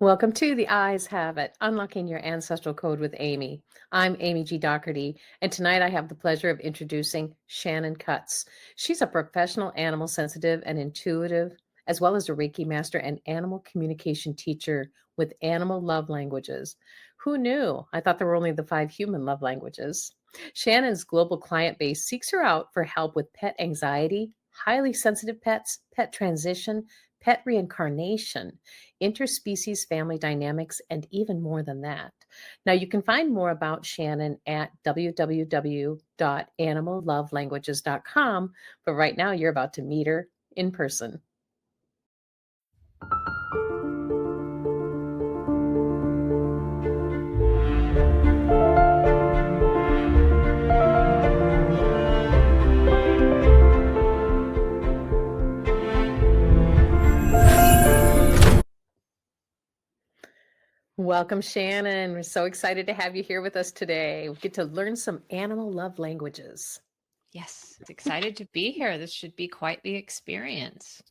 Welcome to The Eyes Have It, Unlocking Your Ancestral Code with Amy. I'm Amy G. Doherty, and tonight I have the pleasure of introducing Shannon Cutts. She's a professional animal sensitive and intuitive, as well as a Reiki master and animal communication teacher with animal love languages. Who knew? I thought there were only the 5 human love languages. Shannon's global client base seeks her out for help with pet anxiety, highly sensitive pets, pet transition, pet reincarnation, interspecies family dynamics, and even more than that. Now, you can find more about Shannon at www.animallovelanguages.com, but right now you're about to meet her in person. Welcome, Shannon. We're so excited to have you here with us today. We get to learn some animal love languages. Yes, excited to be here. This should be quite the experience.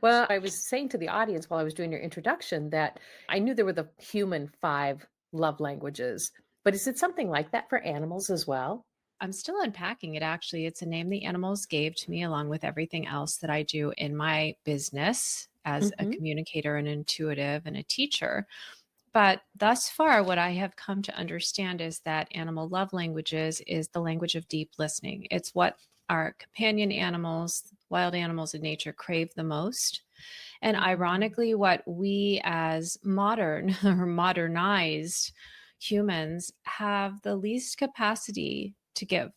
Well, I was saying to the audience while I was doing your introduction that I knew there were the human 5 love languages, but is it something like that for animals as well? I'm still unpacking it, actually. It's a name the animals gave to me, along with everything else that I do in my business as a Mhm. communicator, an intuitive, and a teacher. But thus far, what I have come to understand is that animal love languages is the language of deep listening. It's what our companion animals, wild animals in nature, crave the most. And Mhm. ironically, what we as modern or modernized humans have the least capacity to give.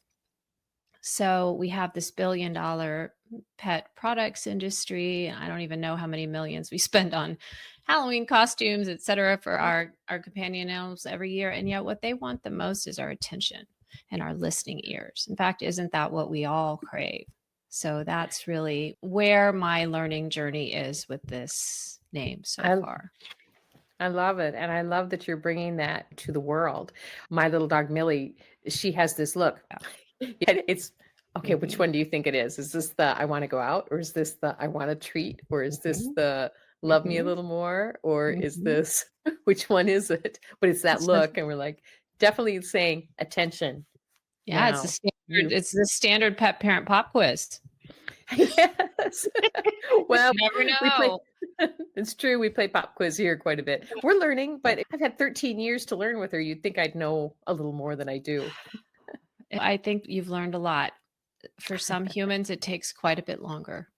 So we have this $1 billion pet products industry. I don't even know how many millions we spend on Halloween costumes, et cetera, for our companion animals every year. And yet what they want the most is our attention and our listening ears. In fact, isn't that what we all crave? So that's really where my learning journey is with this name so I far. I love it, and I love that you're bringing that to the world. My little dog Millie, she has this look. Yeah, it's okay, which Mhm. one do you think it is? Is this the I wanna go out, or is this the I want a treat, or is this Mhm. the love me a Mhm. little more, or is Mhm. this which one is it? But it's that So look, and we're like, definitely saying, "Attention, yeah, it's the now, standard you." it's the standard pet parent pop quiz. Yes. Well, You never we play know. it's true, we play pop quiz here quite a bit. We're learning, but I've had 13 years to learn with her. You'd think I'd know a little more than I do. I think you've learned a lot. For some humans, it takes quite a bit longer.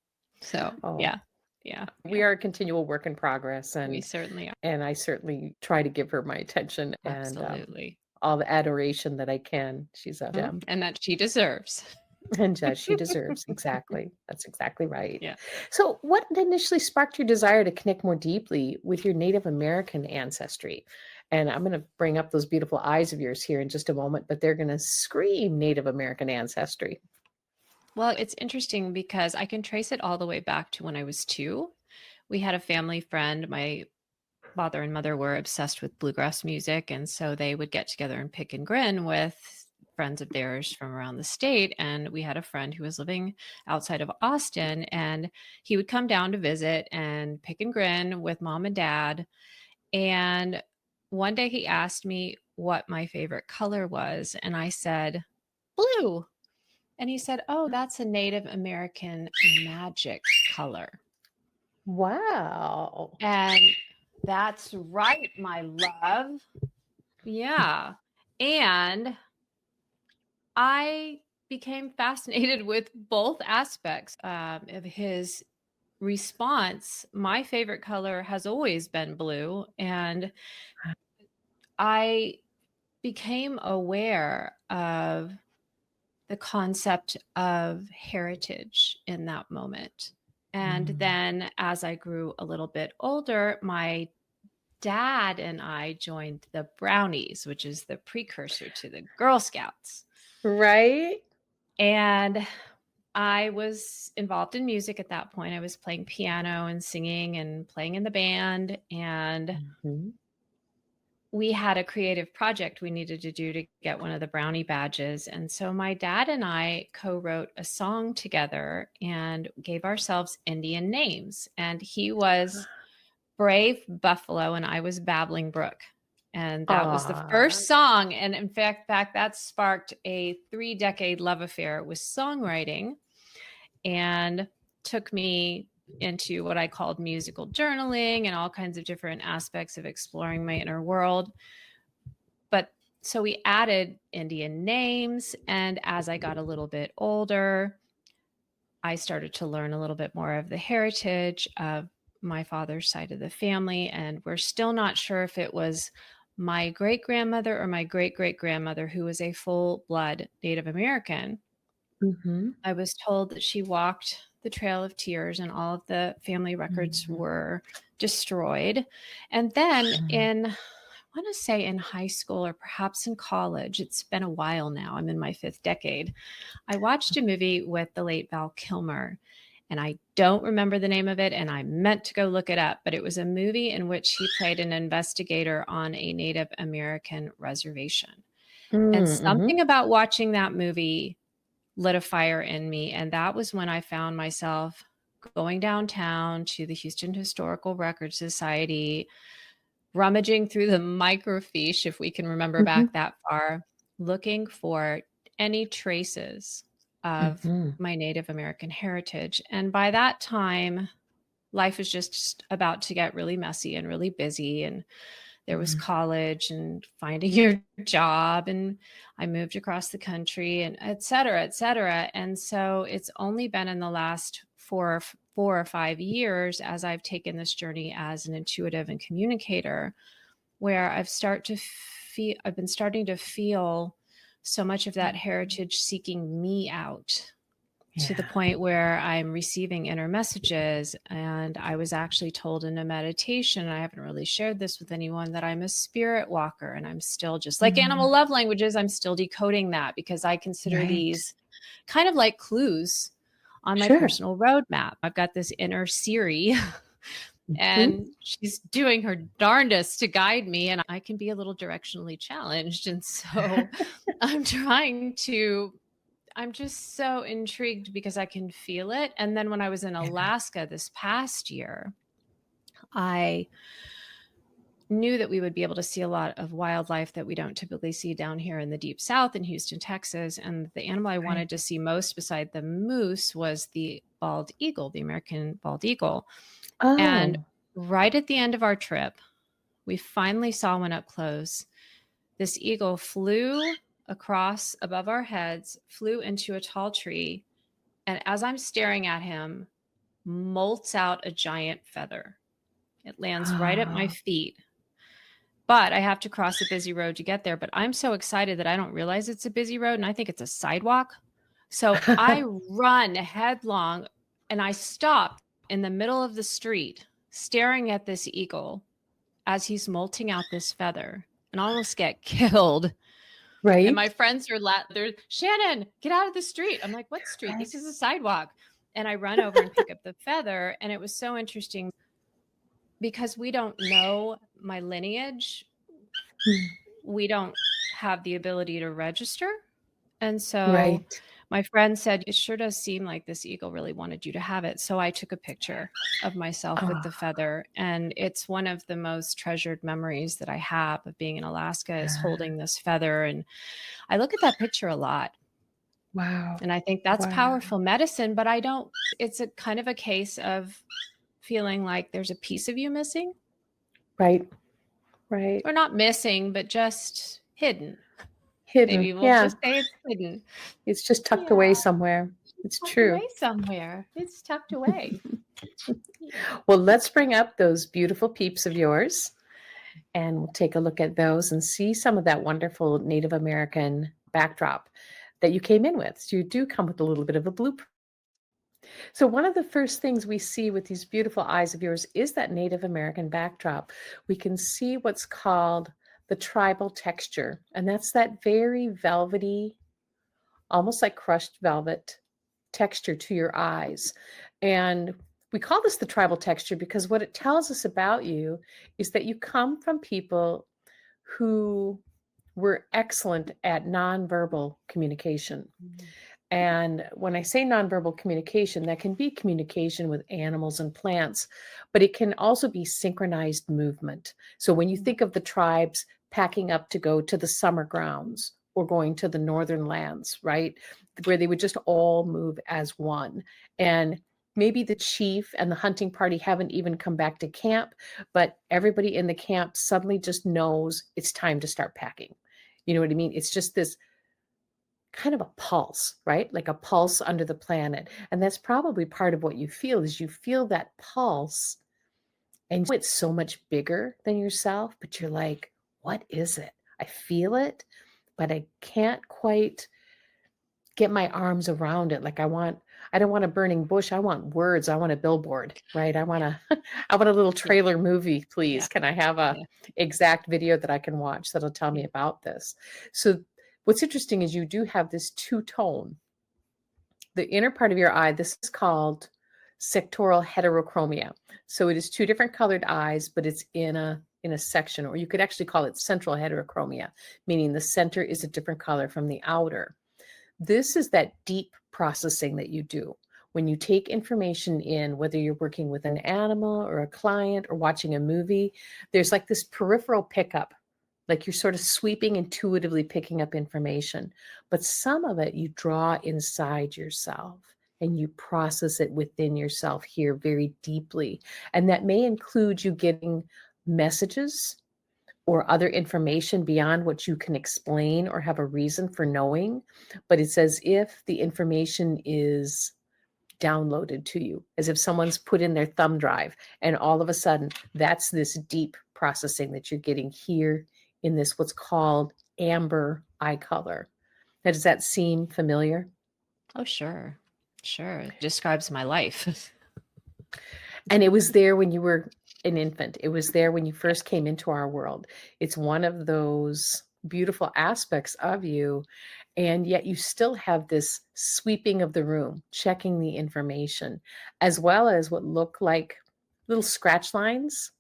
So, Oh, yeah. Yeah, we yeah. are a continual work in progress, We and certainly are. I certainly try to give her my attention and, Absolutely. all the adoration that I can. She's a Mhm, gem, and that she deserves. and, she deserves. Exactly. That's exactly right. Yeah. So, what initially sparked your desire to connect more deeply with your Native American ancestry? And I'm gonna bring up those beautiful eyes of yours here in just a moment, but they're gonna scream Native American ancestry. Well, it's interesting because I can trace it all the way back to when I was 2. We had a family friend, my father and mother were obsessed with bluegrass music, and so they would get together and pick and grin with friends of theirs from around the state. And we had a friend who was living outside of Austin, and he would come down to visit and pick and grin with mom and dad. And one day he asked me what my favorite color was, and I said, blue. And he said, oh, that's a Native American magic color. Wow. And that's right, my love. Yeah. And I became fascinated with both aspects of his response. My favorite color has always been blue. And I became aware of the concept of heritage in that moment. And Mm. then as I grew a little bit older, my dad and I joined the Brownies, which is the precursor to the Girl Scouts. Right? And I was involved in music at that point. I was playing piano and singing and playing in the band. And Mhm. we had a creative project we needed to do to get one of the Brownie badges. And so my dad and I co wrote a song together and gave ourselves Indian names. And he was Brave Buffalo and I Was Babbling Brook. And that was the Ah. first song. And in fact, that sparked a 3-decade love affair with songwriting and took me into what I called musical journaling and all kinds of different aspects of exploring my inner world. But so we added Indian names. And as I got a little bit older, I started to learn a little bit more of the heritage of my father's side of the family. And we're still not sure if it was my great grandmother or my great great grandmother who was a full blood Native American. Mm-hmm. I was told that she walked the Trail of Tears and all of the family records Mm-hmm. were destroyed. And then Mm-hmm. I want to say in high school or perhaps in college, it's been a while now, I'm in my 5th decade, I watched a movie with the late Val Kilmer, and I don't remember the name of it, and I meant to go look it up, but it was a movie in which he played an investigator on a Native American reservation. And Mm-hmm. something about watching that movie lit a fire in me, and that was when I found myself going downtown to the Houston Historical Record Society, rummaging through the microfiche, if we can remember back that far, looking for any traces of Mm-hmm. my Native American heritage. And by that time, life was just about to get really messy and really busy. And there was college and finding your job. And I moved across the country and et cetera, et cetera. And so it's only been in the last 4 or 5 years as I've taken this journey as an intuitive and communicator, where I've been starting to feel so much of that heritage seeking me out, to the Yeah. point where I'm receiving inner messages. And I was actually told in a meditation, and I haven't really shared this with anyone, that I'm a spirit walker. And I'm still, just like Mm-hmm. animal love languages, I'm still decoding that, because I consider Right. these kind of like clues on my Sure. personal roadmap. I've got this inner Siri Mm-hmm. and she's doing her darndest to guide me, and I can be a little directionally challenged. And so I'm just so intrigued because I can feel it. And then when I was in Yeah. Alaska this past year, I knew that we would be able to see a lot of wildlife that we don't typically see down here in the deep south in Houston, Texas. And the animal I Right. wanted to see most beside the moose was the bald eagle, the American bald eagle. And Oh. right at the end of our trip, we finally saw one up close. This eagle flew across above our heads, flew into a tall tree, and as I'm staring at him, molts out a giant feather. It lands right at my Ah. feet. But I have to cross a busy road to get there. But I'm so excited that I don't realize it's a busy road, and I think it's a sidewalk. So I run headlong, and I stop in the middle of the street staring at this eagle as he's molting out this feather, and almost get killed. And my Right. friends are they're, Shannon, get out of the street. I'm like, what street? This is a Yes. sidewalk. And I run over and pick up the feather. And it was so interesting because we don't know my lineage. We don't have the ability to register. And so Right. my friend said, it sure does seem like this eagle really wanted you to have it. So I took a picture of myself with the Oh, feather. And it's one of the most treasured memories that I have of being in Alaska, is yeah. holding this feather. And I look at that picture a lot. Wow. And I think that's Wow. powerful medicine, but it's a kind of a case of feeling like there's a piece of you missing, Right. Right. or not missing, but just hidden. Hidden. Maybe we'll Yeah. just say it's hidden. It's just tucked away Yeah, somewhere. it's It's tucked away true. somewhere. It's tucked away. Yeah. Well, let's bring up those beautiful peeps of yours and we'll take a look at those and see some of that wonderful Native American backdrop that you came in with. So you do come with a little bit of a blueprint. So one of the first things we see with these beautiful eyes of yours is that Native American backdrop. We can see what's called the tribal texture, and that's that very velvety, almost like crushed velvet texture to your eyes. And we call this the tribal texture because what it tells us about you is that you come from people who were excellent at nonverbal communication. And when I say nonverbal communication, that can be communication with animals and plants, but it can also be synchronized movement. So when you Mm. think of the tribes packing up to go to the summer grounds or going to the northern lands, right? Where they would just all move as one. And maybe the chief and the hunting party haven't even come back to camp, but everybody in the camp suddenly just knows it's time to start packing. You know what I mean? It's just this kind of a pulse, right? Like a pulse under the planet. And that's probably part of what you feel is you feel that pulse and it's so much bigger than yourself, but you're like, what is it? I feel it, but I can't quite get my arms around it. Like I don't want a burning bush. I want words. I want a billboard, right? I want a I want a little Yeah. trailer movie, Yeah. please. Can I have a Yeah. exact video that I can watch that'll tell me Yeah. about this? So what's interesting is you do have this two tone. The inner part of your eye, this is called sectoral heterochromia. So it is two different colored eyes, but it's in a section, or you could actually call it central heterochromia, meaning the center is a different color from the outer. This is that deep processing that you do. When you take information in, whether you're working with an animal or a client or watching a movie, there's like this peripheral pickup, like you're sort of sweeping intuitively picking up information. But some of it you draw inside yourself and you process it within yourself here very deeply. And that may include you getting messages or other information beyond what you can explain or have a reason for knowing. But it's as if the information is downloaded to you, as if someone's put in their thumb drive, and all of a sudden, that's this deep processing that you're getting here in this what's called amber eye color. Now, does that seem familiar? Oh, sure. Sure. It describes my life. And it was there when you were an infant. It was there when you first came into our world. It's one of those beautiful aspects of you. And yet you still have this sweeping of the room, checking the information, as well as what look like little scratch lines.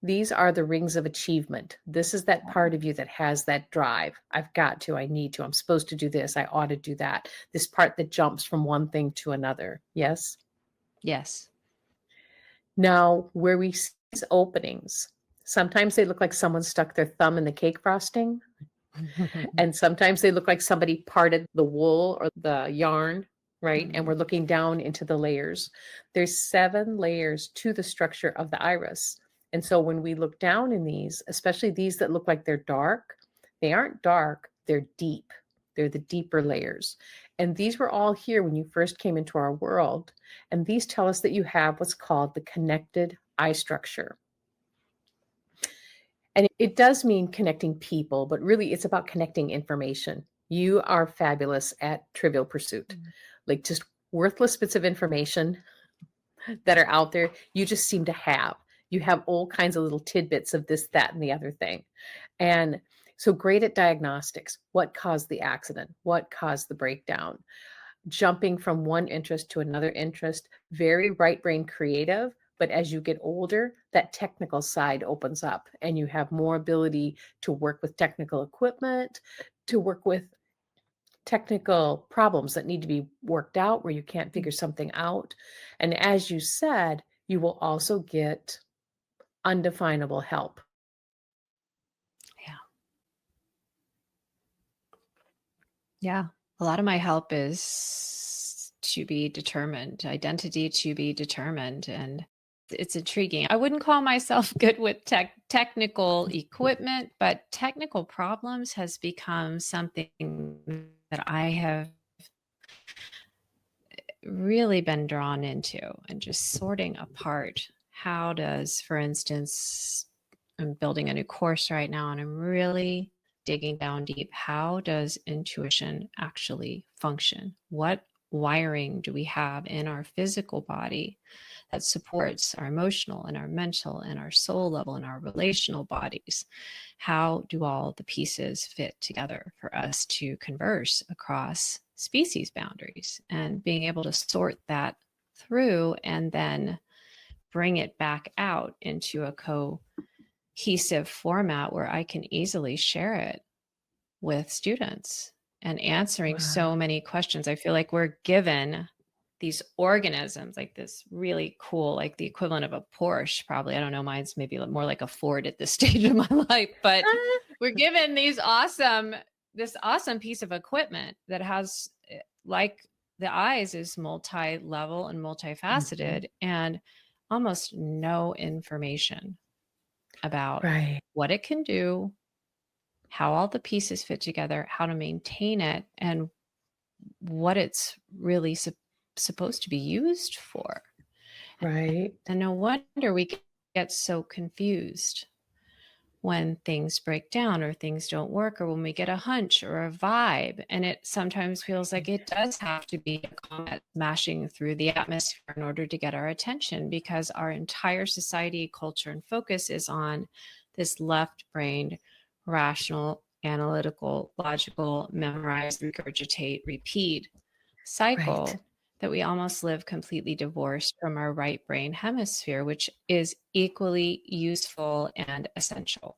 These are the rings of achievement. This is that part of you that has that drive. I've got to, I need to, I'm supposed to do this, I ought to do that. This part that jumps from one thing to another. Yes? Yes. Now, where we see these openings, sometimes they look like someone stuck their thumb in the cake frosting, and sometimes they look like somebody parted the wool or the yarn, right? And we're looking down into the layers. There's 7 layers to the structure of the iris. And so when we look down in these, especially these that look like they're dark, they aren't dark, they're deep. They're the deeper layers. And these were all here when you first came into our world. And these tell us that you have what's called the connected eye structure. And it does mean connecting people, but really it's about connecting information. You are fabulous at Trivial Pursuit, like just worthless bits of information that are out there. You just seem to have. You have all kinds of little tidbits of this, that, and the other thing. And so great at diagnostics. What caused the accident? What caused the breakdown? Jumping from one interest to another interest, very right brain creative. But as you get older, that technical side opens up and you have more ability to work with technical equipment, to work with technical problems that need to be worked out where you can't figure something out. And as you said, you will also get undefinable help. Yeah. Yeah. A lot of my help is to be determined, identity to be determined. And it's intriguing. I wouldn't call myself good with technical equipment, but technical problems has become something that I have really been drawn into, and just sorting apart how does, for instance, I'm building a new course right now and I'm really digging down deep. How does intuition actually function? What wiring do we have in our physical body that supports our emotional and our mental and our soul level and our relational bodies? How do all the pieces fit together for us to converse across species boundaries, and being able to sort that through and then bring it back out into a cohesive format where I can easily share it with students and answering so Wow. many questions. I feel like we're given these organisms, like this really cool, like the equivalent of a Porsche, probably. I don't know. Mine's maybe more like a Ford at this stage of my life, but we're given this awesome piece of equipment that has, like the eyes, is multi-level and Mhm. multifaceted, and almost no information about Right. what it can do, how all the pieces fit together, how to maintain it, and what it's really supposed to be used for. Right. And no wonder we get so confused when things break down or things don't work, or when we get a hunch or a vibe. And it sometimes feels like it does have to be a comet smashing through the atmosphere in order to get our attention, because our entire society, culture, and focus is on this left brained, rational, analytical, logical, memorize, regurgitate, repeat Right. cycle, that we almost live completely divorced from our right brain hemisphere, which is equally useful and essential.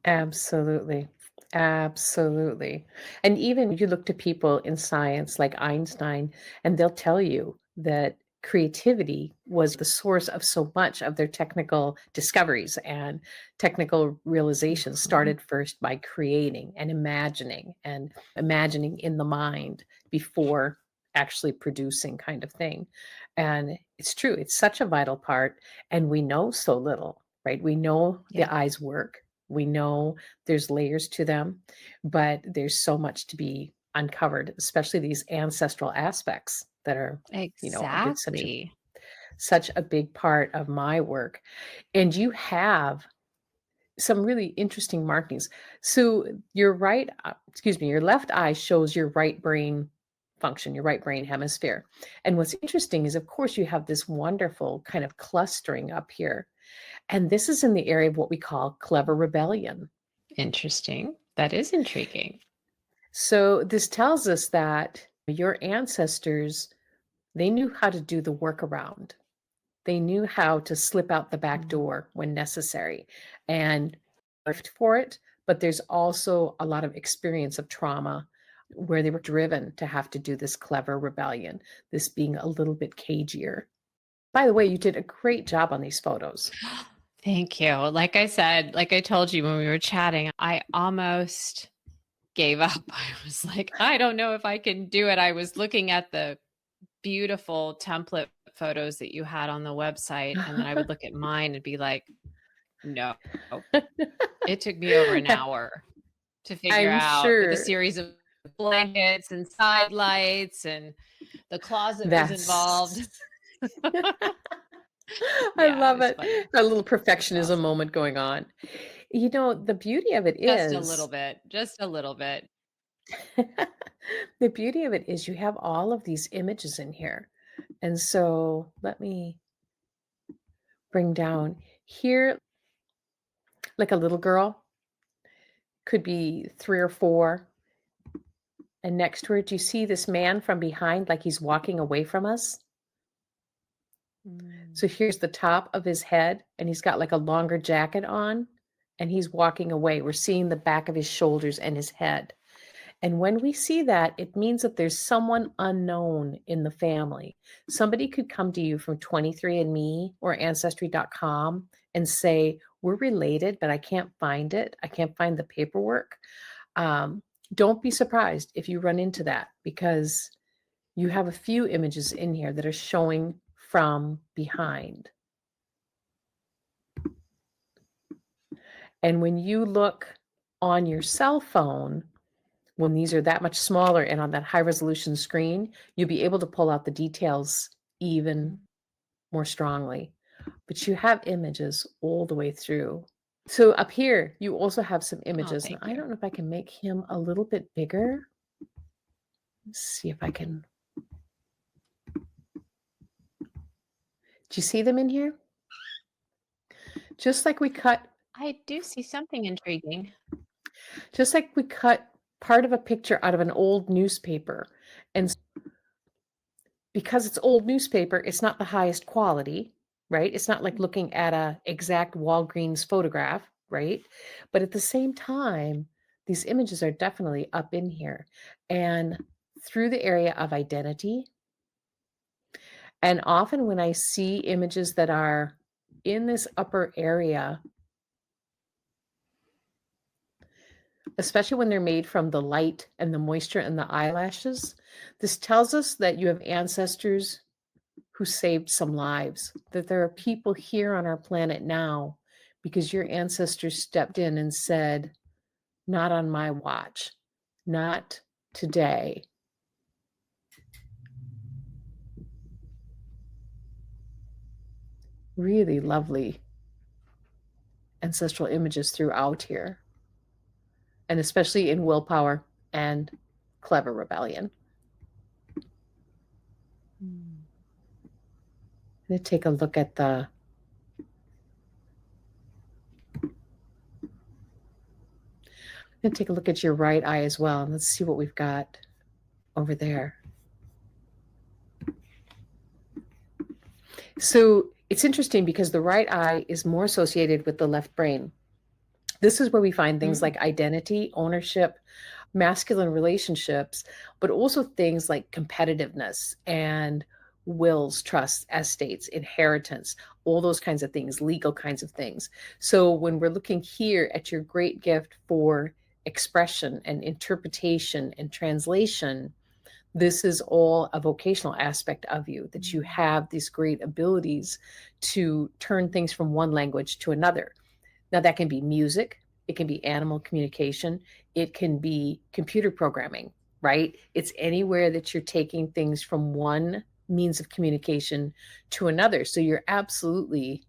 Absolutely. Absolutely. And even you look to people in science like Einstein, and they'll tell you that creativity was the source of so much of their technical discoveries and technical realizations Mhm. started first by creating and imagining in the mind before actually producing kind of thing. And it's true, it's such a vital part. And we know so little, right? We know Yeah, the eyes work. We know there's layers to them, but there's so much to be uncovered, especially these ancestral aspects that are, a big exactly. such a big part of my work. And you have some really interesting markings. So your left eye shows your right brain function, your right brain hemisphere. And what's interesting is, of course, you have this wonderful kind of clustering up here. And this is in the area of what we call clever rebellion. Interesting. That is intriguing. So this tells us that your ancestors, they knew how to do the workaround. They knew how to slip out the back Mm. door when necessary and gift for it, but there's also a lot of experience of trauma where they were driven to have to do this clever rebellion, this being a little bit cagier. By the way, you did a great job on these photos. Thank you. Like I said, like I told you when we were chatting, I almost gave up. I was like, I don't know if I can do it. I was looking at the beautiful template photos that you had on the website, and then I would look at mine and be like, no. It took me over an hour to figure I'm out, with a sure series of blankets and side lights, and the closet was involved. that's I Yeah, it love was it. funny. A little It was perfectionism awesome. moment going on. The beauty of it Just a little is bit, just a little bit. the beauty of it is you have all of these images in here. And so let me bring down here, like a little girl, could be 3 or 4. And next to her, do you see this man from behind like he's walking away from us? Mm. So here's the top of his head, and he's got like a longer jacket on, and he's walking away. We're seeing the back of his shoulders and his head. And when we see that, it means that there's someone unknown in the family. Somebody could come to you from 23andMe or Ancestry.com and say, we're related, but I can't find it. I can't find the paperwork. Um, don't be surprised if you run into that, because you have a few images in here that are showing from behind. And when you look on your cell phone, when these are that much smaller and on that high resolution screen, you'll be able to pull out the details even Mhm. more strongly. But you have images all the way through. So up here, you also have some Oh, images. And thank I you. don't know if I can make him a little bit bigger. Let's see if I can. Do you see them in here? Just like we cut, I do see something intriguing. just like we cut part of a picture out of an old newspaper. And because it's old newspaper, it's not the highest quality, right? It's not like looking at a exact Walgreens photograph, right? But at the same time, these images are definitely up in here. And through the area of identity, and often when I see images that are in this upper area, especially when they're made from the light and the moisture and the eyelashes, this tells us that you have ancestors who saved some lives, that there are people here on our planet now because your ancestors stepped in and said, not on my watch, not today. Really lovely ancestral images throughout here, and especially in willpower and clever rebellion. I'm going to take a look at the your right eye as well, and let's see what we've got over there. So it's interesting because the right eye is more associated with the left brain. This is where we find things like identity, ownership, masculine relationships, but also things like competitiveness and wills, trusts, estates, inheritance, all those kinds of things, legal kinds of things. So when we're looking here at your great gift for expression and interpretation and translation, this is all a vocational aspect of you, that you have these great abilities to turn things from one language to another. Now, that can be music, it can be animal communication, it can be computer programming, right? It's anywhere that you're taking things from one means of communication to another. So you're absolutely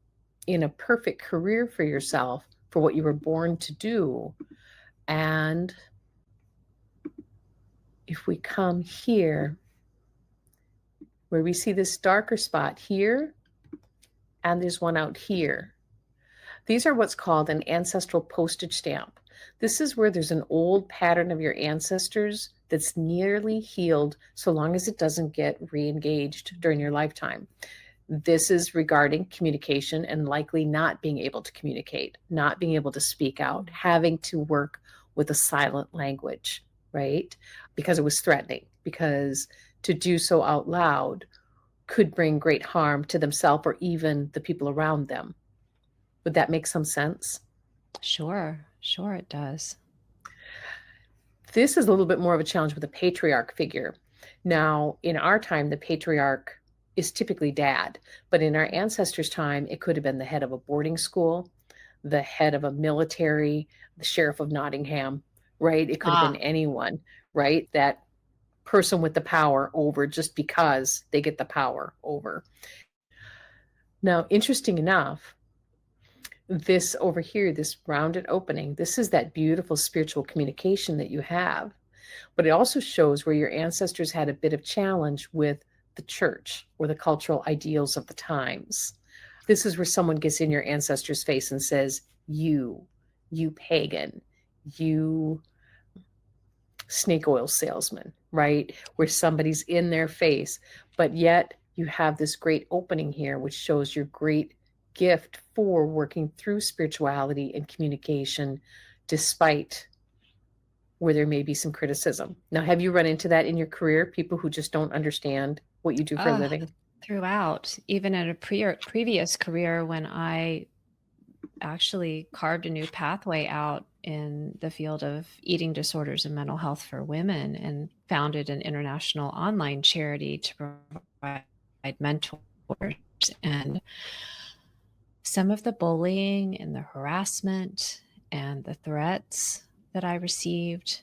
in a perfect career for yourself for what you were born to do. And if we come here, where we see this darker spot here, and there's one out here. These are what's called an ancestral postage stamp. This is where there's an old pattern of your ancestors that's nearly healed so long as it doesn't get re-engaged during your lifetime. This is regarding communication and likely not being able to communicate, not being able to speak out, having to work with a silent language, right? Because it was threatening, because to do so out loud could bring great harm to themselves or even the people around them. Would that make some sense? Sure, it does. This is a little bit more of a challenge with a patriarch figure. Now, in our time, the patriarch is typically dad, but in our ancestors' time, it could have been the head of a boarding school, the head of a military, the sheriff of Nottingham, right? It could have been anyone, right? That person with the power over just because they get the power over. Now, interesting enough, this over here, this rounded opening, this is that beautiful spiritual communication that you have. But it also shows where your ancestors had a bit of challenge with the church or the cultural ideals of the times. This is where someone gets in your ancestor's face and says, you pagan, you snake oil salesman, right? Where somebody's in their face, but yet you have this great opening here, which shows your great gift for working through spirituality and communication, despite where there may be some criticism. Now, have you run into that in your career? People who just don't understand what you do for a living? Throughout, even in a previous career, when I actually carved a new pathway out in the field of eating disorders and mental health for women, and founded an international online charity to provide mentors. And some of the bullying and the harassment and the threats that I received,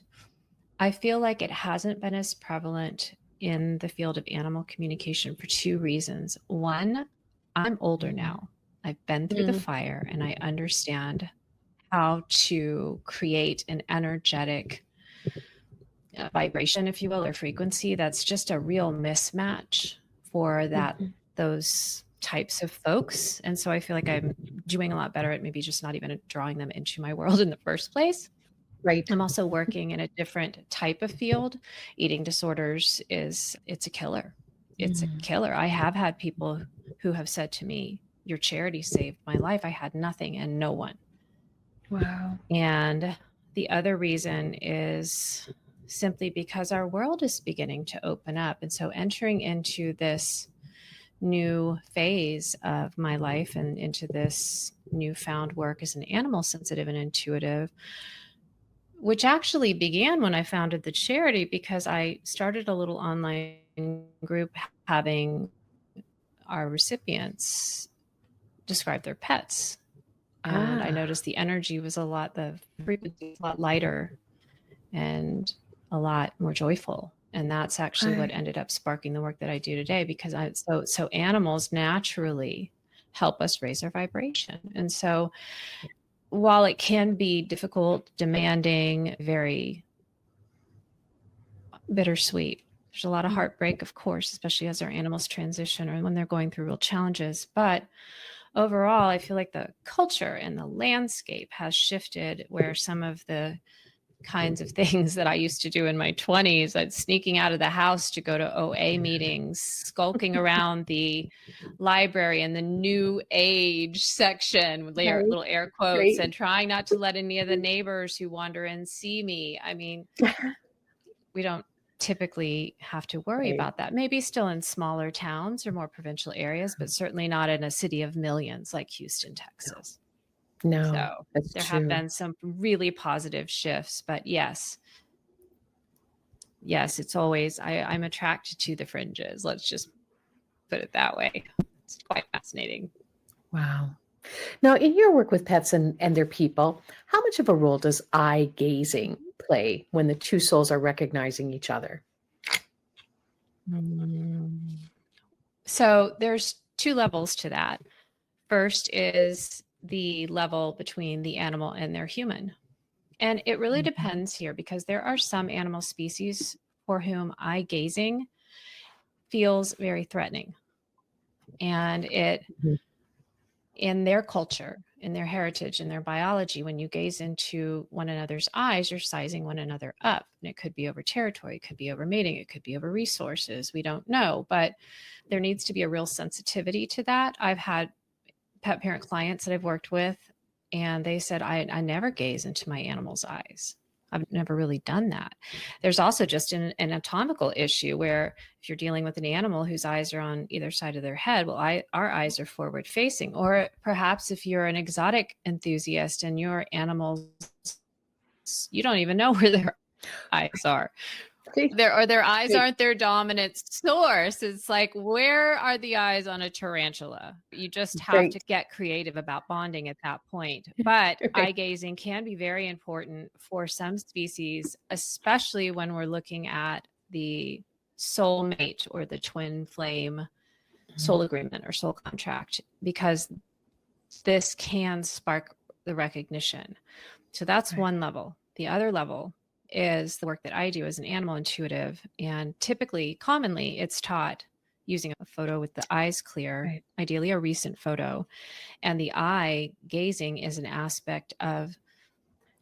I feel like it hasn't been as prevalent in the field of animal communication for two reasons. One, I'm older now. I've been through the fire and I understand how to create an energetic vibration, if you will, or frequency that's just a real mismatch for those types of folks. And so I feel like I'm doing a lot better at maybe just not even drawing them into my world in the first place. Right. I'm also working in a different type of field. Eating disorders it's a killer. It's a killer. I have had people who have said to me, your charity saved my life. I had nothing and no one. Wow. And the other reason is simply because our world is beginning to open up. And so entering into this new phase of my life and into this newfound work as an animal sensitive and intuitive, which actually began when I founded the charity, because I started a little online group having our recipients describe their pets. And I noticed the energy was the frequency was a lot lighter and a lot more joyful. And that's actually what ended up sparking the work that I do today, because so animals naturally help us raise our vibration. And so while it can be difficult, demanding, very bittersweet, there's a lot of heartbreak, of course, especially as our animals transition or when they're going through real challenges. But overall, I feel like the culture and the landscape has shifted, where some of the kinds of things that I used to do in my 20s, like sneaking out of the house to go to OA meetings, skulking around the library in the new age section with little air quotes, and trying not to let any of the neighbors who wander in see me. I mean, we don't typically have to worry about that. Maybe still in smaller towns or more provincial areas, but certainly not in a city of millions like Houston, Texas. No, so there have been some really positive shifts, but yes, it's always, I'm attracted to the fringes. Let's just put it that way. It's quite fascinating. Wow. Now, in your work with pets and their people, how much of a role does eye gazing play when the two souls are recognizing each other? So there's two levels to that. First is the level between the animal and their human. And it really depends here, because there are some animal species for whom eye gazing feels very threatening. And it, in their culture, in their heritage, in their biology, when you gaze into one another's eyes, you're sizing one another up. And it could be over territory, it could be over mating, it could be over resources. We don't know, but there needs to be a real sensitivity to that. I've had pet parent clients that I've worked with, and they said, I never gaze into my animal's eyes. I've never really done that. There's also just an anatomical issue where if you're dealing with an animal whose eyes are on either side of their head, well, our eyes are forward facing. Or perhaps if you're an exotic enthusiast and your animals, you don't even know where their eyes are. Their eyes aren't their dominant source. It's like, where are the eyes on a tarantula? You just have to get creative about bonding at that point. But eye gazing can be very important for some species, especially when we're looking at the soulmate or the twin flame soul agreement or soul contract, because this can spark the recognition. So that's one level. The other level is the work that I do as an animal intuitive. And typically, commonly, it's taught using a photo with the eyes clear, ideally a recent photo. And the eye gazing is an aspect of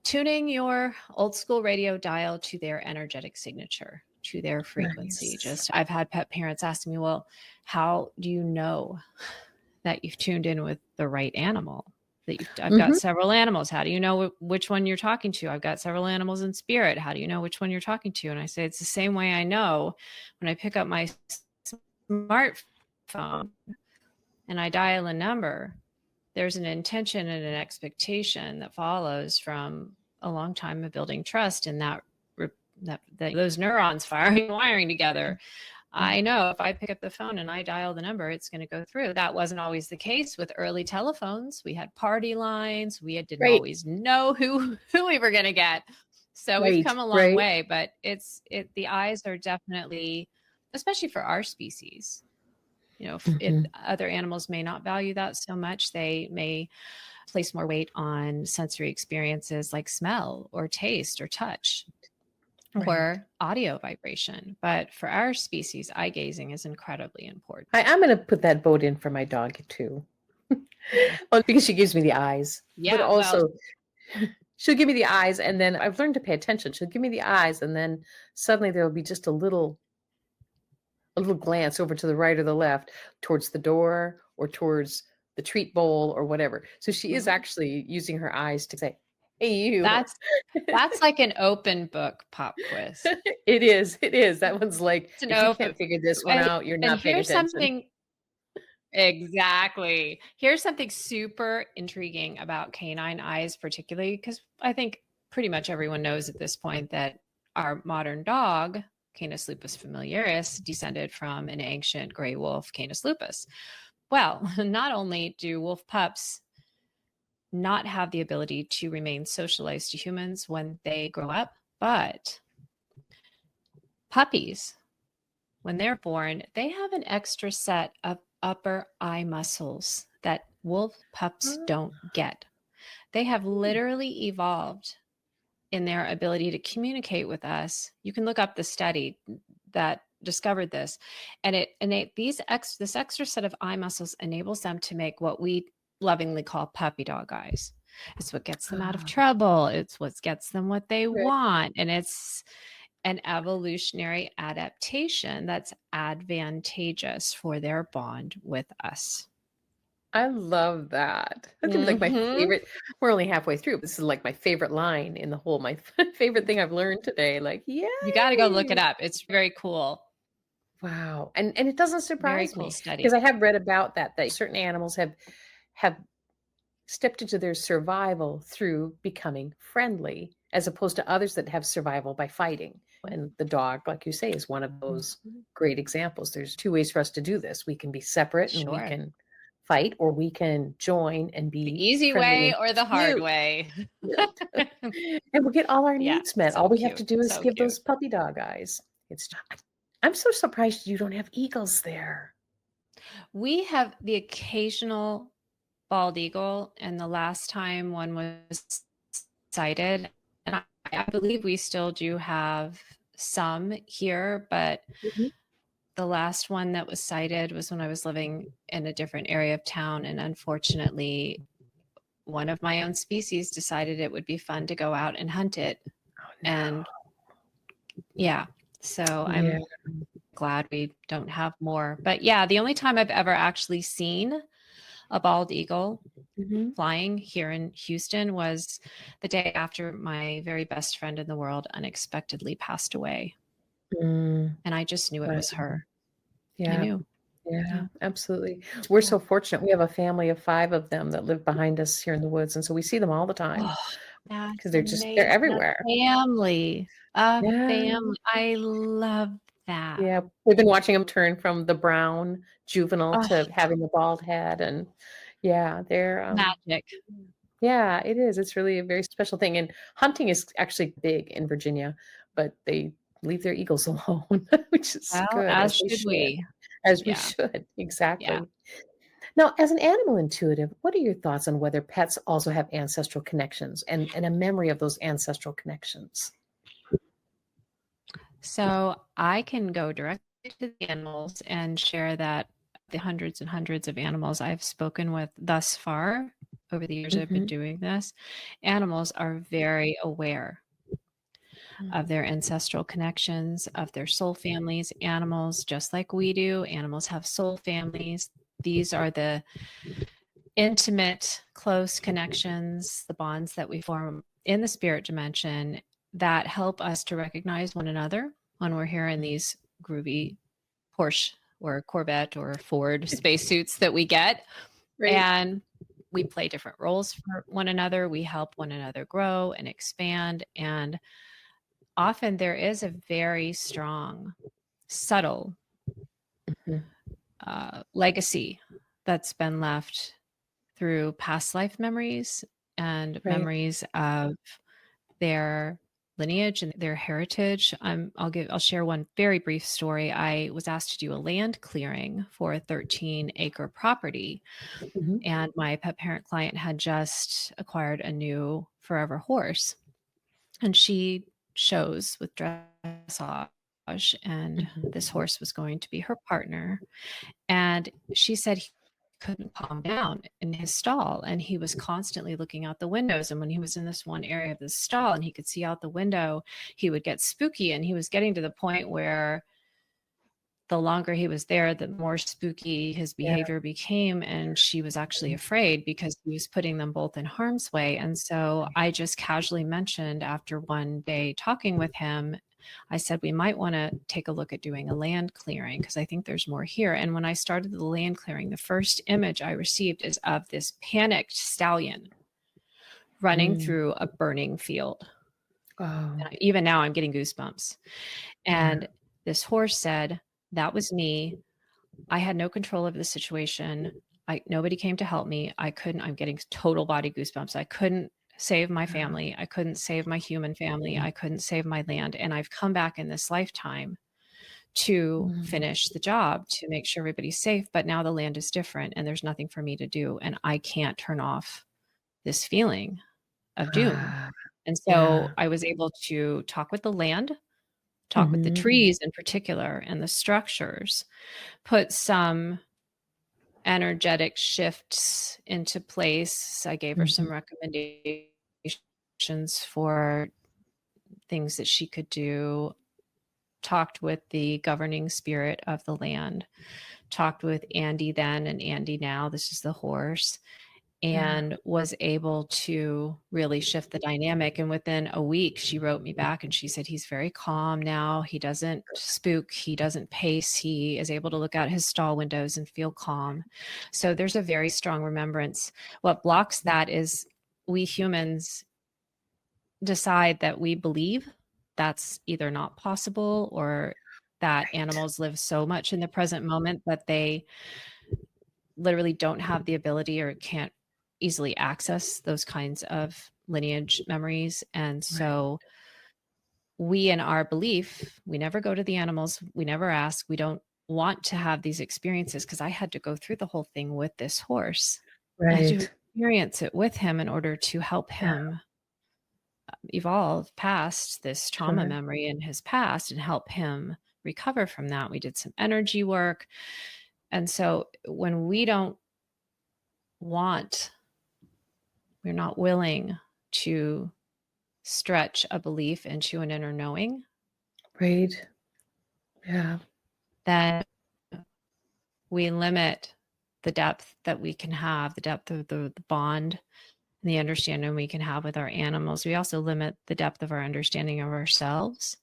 tuning your old school radio dial to their energetic signature, to their frequency. I've had pet parents ask me, well, how do you know that you've tuned in with the right animal? I've got several animals. How do you know which one you're talking to? I've got several animals in spirit. How do you know which one you're talking to? And I say, it's the same way I know when I pick up my smartphone and I dial a number, there's an intention and an expectation that follows from a long time of building trust, and that those neurons firing and wiring together. I know if I pick up the phone and I dial the number, it's going to go through. That wasn't always the case with early telephones. We had party lines. We didn't always know who we were going to get. So we've come a long way, but the eyes are definitely, especially for our species, if other animals may not value that so much, they may place more weight on sensory experiences like smell or taste or touch. Or audio vibration. But for our species, eye gazing is incredibly important. I'm going to put that vote in for my dog too. Because she gives me the eyes. Yeah, but also she'll give me the eyes, and then I've learned to pay attention. She'll give me the eyes, and then suddenly there will be just a little glance over to the right or the left towards the door or towards the treat bowl or whatever. So she is actually using her eyes to say, Hey, you. That's like an open book pop quiz. It is. It is. That one's like, It's an if you open can't figure this one and out, you're and not paying here's attention. something exactly. Here's something super intriguing about canine eyes, particularly because I think pretty much everyone knows at this point that our modern dog, Canis lupus familiaris, descended from an ancient gray wolf, Canis lupus. Well, not only do wolf pups not have the ability to remain socialized to humans when they grow up, but puppies, when they're born, they have an extra set of upper eye muscles that wolf pups don't get. They have literally evolved in their ability to communicate with us. You can look up the study that discovered this, and this extra set of eye muscles enables them to make what we lovingly call puppy dog eyes. It's what gets them out of trouble. It's what gets them what they Right. want, and it's an evolutionary adaptation that's advantageous for their bond with us. I love that. That's gonna be like my Mhm. favorite. We're only halfway through. This is like my favorite line in the whole, my favorite thing I've learned today. Like, You gotta go look it yay! up. It's very cool. Wow. And it doesn't Very surprise cool me study. because I have read about that certain animals have stepped into their survival through becoming friendly, as opposed to others that have survival by fighting. And the dog, like you say, is one of those Mhm. great examples. There's two ways for us to do this. We can be separate and we Sure. can fight, or we can join and The be easy friendly way and or the hard cute. way. Cute. And we'll get all our Yeah, needs met. All so we have to cute, do is so give cute. those puppy dog eyes. I'm so surprised you don't have eagles there. We have the occasional bald eagle, and the last time one was sighted, and I believe we still do have some here, but Mhm. the last one that was sighted was when I was living in a different area of town, and unfortunately, one of my own species decided it would be fun to go out and hunt it, Oh, and yeah, so no. Yeah. I'm glad we don't have more. But yeah, the only time I've ever actually seen a bald eagle Mhm. flying here in Houston was the day after my very best friend in the world unexpectedly passed away. Mm. And I just knew it Wow. was her. I Yeah. knew. Yeah, Yeah. absolutely. We're Yeah. so fortunate. We have a family of 5 of them that live behind us here in the woods, and so we see them all the time Oh, because that's they're amazing. A everywhere. family. A Yeah. family. I love that. Yeah, we've been watching them turn from the brown juvenile Oh, to having the bald head, and yeah, magic. yeah, it is. It's really a very special thing, and hunting is actually big in Virginia, but they leave their eagles alone, which is Well, good, as as they should should. we. As we Yeah. should, Yeah. exactly. Now, as an animal intuitive, what are your thoughts on whether pets also have ancestral connections and a memory of those ancestral connections? So I can go directly to the animals and share that the hundreds and hundreds of animals I've spoken with thus far over the years I've been Mhm. doing this, animals are very aware of Mm. their ancestral connections, of their soul families. Animals, just like we do, animals have soul families. These are the intimate, close connections, the bonds that we form in the spirit dimension that help us to recognize one another when we're here in these groovy Porsche or Corvette or Ford spacesuits that we get. Right. And we play different roles for one another. We help one another grow and expand. And often there is a very strong, subtle Mhm. legacy that's been left through past life memories and Right. memories of their lineage and their heritage. I'll share one very brief story. I was asked to do a land clearing for a 13-acre property, Mhm. and my pet parent client had just acquired a new forever horse, and she chose with dressage, and Mhm. this horse was going to be her partner. And she said he couldn't calm down in his stall, and he was constantly looking out the windows. And when he was in this one area of the stall and he could see out the window, he would get spooky. And he was getting to the point where the longer he was there, the more spooky his Yeah. behavior became. And she was actually afraid because he was putting them both in harm's way. And so I just casually mentioned after one day talking with him, I said, we might want to take a look at doing a land clearing because I think there's more here. And when I started the land clearing, the first image I received is of this panicked stallion running through a burning field. Oh, Even now I'm getting goosebumps. And yeah. this horse said, that was me. I had no control over the situation. Nobody came to help me. I'm getting total body goosebumps. I couldn't save my family. I couldn't save my human family. I couldn't save my land. And I've come back in this lifetime to finish the job, to make sure everybody's safe. But now the land is different and there's nothing for me to do. And I can't turn off this feeling of doom. Ah, And yeah. so I was able to talk with the land, talk with the Mhm. trees in particular and the structures, put some energetic shifts into place. I gave her some Mhm. recommendations for things that she could do, talked with the governing spirit of the land, talked with Andy then and Andy now. This is the horse. Yeah. And was able to really shift the dynamic. And within a week, she wrote me back and she said, he's very calm now. He doesn't spook. He doesn't pace. He is able to look out his stall windows and feel calm. So there's a very strong remembrance. What blocks that is we humans decide that we believe that's either not possible or that Right. animals live so much in the present moment that they literally don't have the ability or can't easily access those kinds of lineage memories. And Right. so we, in our belief, we never go to the animals, we never ask, we don't want to have these experiences because I had to go through the whole thing with this horse. I had to Right. experience it with him in order to help Yeah. him evolve past this trauma Sure. memory in his past and help him recover from that. We did some energy work. And so when we don't want, we're not willing to stretch a belief into an inner knowing, Right. Yeah. then we limit the depth that we can have, the depth of the bond and the understanding we can have with our animals. We also limit the depth of our understanding of ourselves,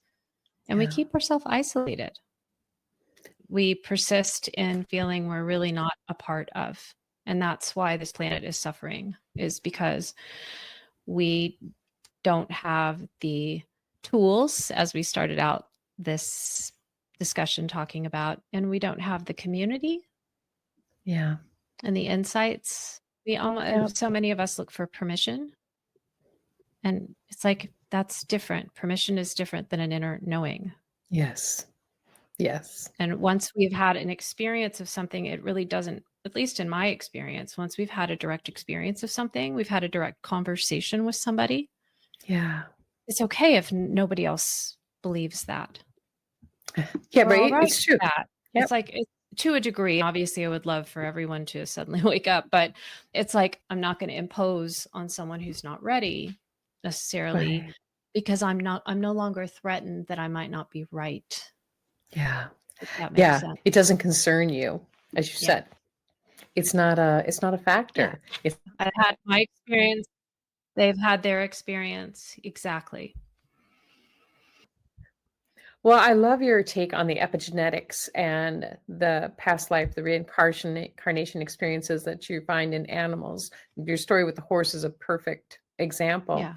and we Yeah. keep ourselves isolated. We persist in feeling we're really not a part of. And that's why this planet is suffering, is because we don't have the tools, as we started out this discussion talking about, and we don't have the community Yeah. and the insights. Yep. So many of us look for permission, and it's like that's different. Permission is different than an inner knowing. Yes. Yes. And once we've had an experience of something, it really doesn't, at least in my experience, once we've had a direct experience of something, we've had a direct conversation with somebody, Yeah. it's okay if nobody else believes that. Yeah, We're all right? right It's true. with that. Yep. It's like, to a degree, obviously, I would love for everyone to suddenly wake up, but it's like, I'm not going to impose on someone who's not ready necessarily Right. because I'm no longer threatened that I might not be right. Yeah. If that makes Yeah. sense. It doesn't concern you, as you Yeah. said. It's not a Yeah. factor. It's I've had my experience. They've had their experience. Exactly. Well, I love your take on the epigenetics and the past life, the reincarnation experiences that you find in animals. Your story with the horse is a perfect example. Yeah.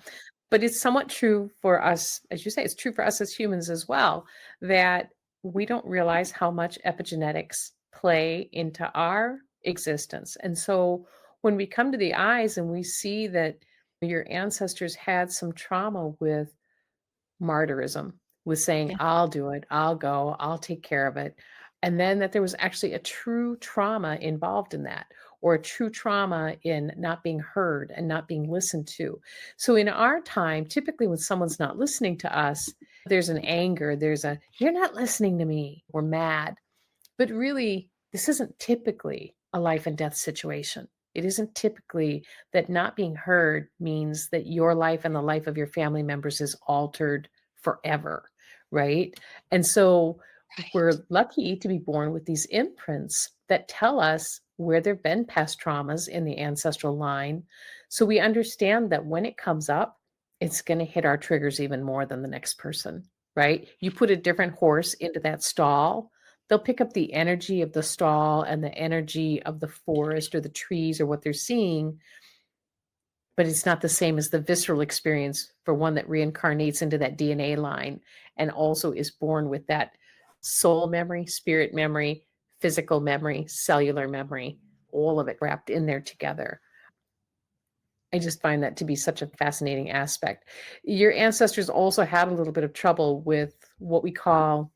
But it's somewhat true for us, as you say, it's true for us as humans as well, that we don't realize how much epigenetics play into our existence. And so when we come to the eyes and we see that your ancestors had some trauma with martyrism, with saying, Yeah. I'll do it, I'll go, I'll take care of it. And then that there was actually a true trauma involved in that, or a true trauma in not being heard and not being listened to. So in our time, typically when someone's not listening to us, there's an anger, there's a, you're not listening to me, we're mad. But really, this isn't typically a life and death situation. It isn't typically that not being heard means that your life and the life of your family members is altered forever, right? And so Right. We're lucky to be born with these imprints that tell us where there have been past traumas in the ancestral line. So we understand that when it comes up, it's going to hit our triggers even more than the next person, right? You put a different horse into that stall, they'll pick up the energy of the stall and the energy of the forest or the trees or what they're seeing, but it's not the same as the visceral experience for one that reincarnates into that DNA line and also is born with that soul memory, spirit memory, physical memory, cellular memory, all of it wrapped in there together. I just find that to be such a fascinating aspect. Your ancestors also had a little bit of trouble with what we call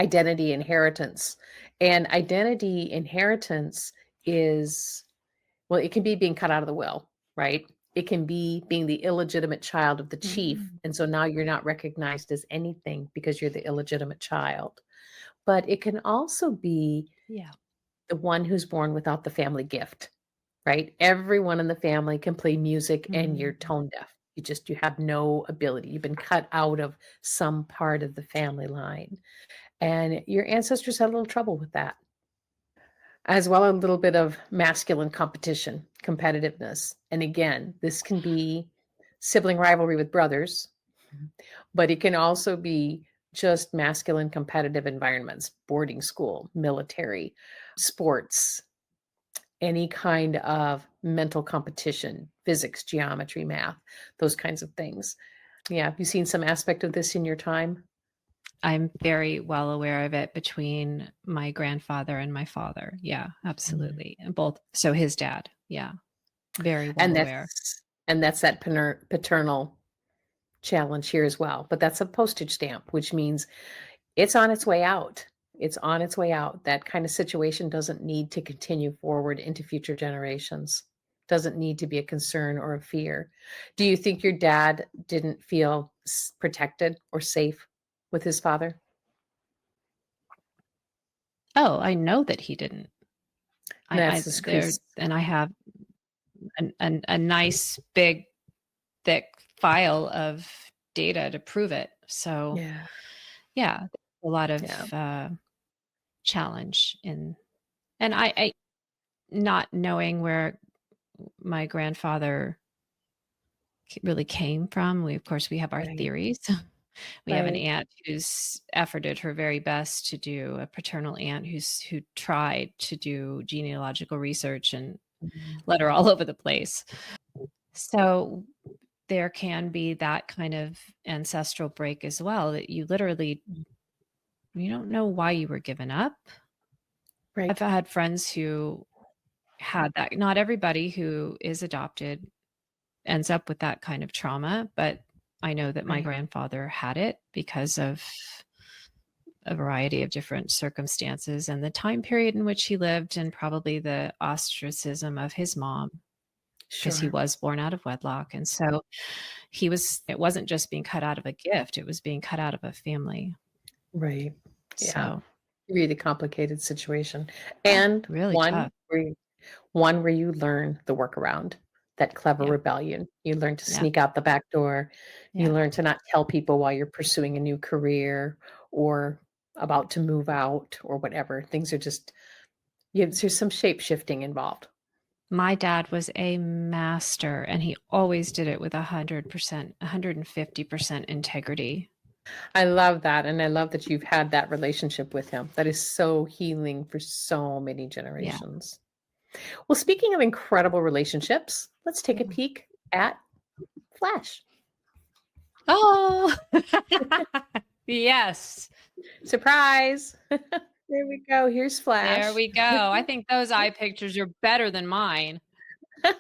identity inheritance. And identity inheritance is, well, it can be being cut out of the will, right? It can be being the illegitimate child of the chief. Mm, And so now you're not recognized as anything because you're the illegitimate child. But it can also be yeah. the one who's born without the family gift, right? Everyone in the family can play music and you're Mm. tone deaf. You have no ability. You've been cut out of some part of the family line. And your ancestors had a little trouble with that. As well, a little bit of masculine competition, competitiveness. And again, this can be sibling rivalry with brothers, but it can also be just masculine competitive environments, boarding school, military, sports, any kind of mental competition, physics, geometry, math, those kinds of things. Yeah. Have you seen some aspect of this in your time? I'm very well aware of it between my grandfather and my father. Yeah, Mm. absolutely. And both, so his dad. Yeah, very well And aware. that's that paternal challenge here as well. But that's a postage stamp, which means it's on its way out. It's on its way out. That kind of situation doesn't need to continue forward into future generations. Doesn't need to be a concern or a fear. Do you think your dad didn't feel protected or safe with his father? Oh, I know that he didn't. And that's I the there screws. and I have a nice big thick file of data to prove it. So Yeah. yeah, a lot of Yeah. challenge in, and I not knowing where my grandfather really came from. We, of course, we have our Right. theories. We have an Right. aunt who's efforted her very best to do a paternal aunt who tried to do genealogical research and Mhm. led her all over the place. So there can be that kind of ancestral break as well, that you literally, you don't know why you were given up. I've Right. had friends who had that. Not everybody who is adopted ends up with that kind of trauma, but I know that my Right. grandfather had it because of a variety of different circumstances and the time period in which he lived, and probably the ostracism of his mom, because he Sure. was born out of wedlock. And so it wasn't just being cut out of a gift, it was being cut out of a family. Right. Yeah. So Really complicated situation. And really tough. one where you learn the workaround, that clever Yeah. rebellion. You learn to Yeah. sneak out the back door. You Yeah. learn to not tell people while you're pursuing a new career or about to move out or whatever. Things are just, there's some shape shifting involved. My dad was a master, and he always did it with 100%, 150% integrity. I love that. And I love that you've had that relationship with him. That is so healing for so many Yeah. generations. Well, speaking of incredible relationships, let's take a Yeah. peek at Flash. Oh, yes. Surprise! There we go. Here's There Flash. we go. I think those eye pictures are better than mine. Well,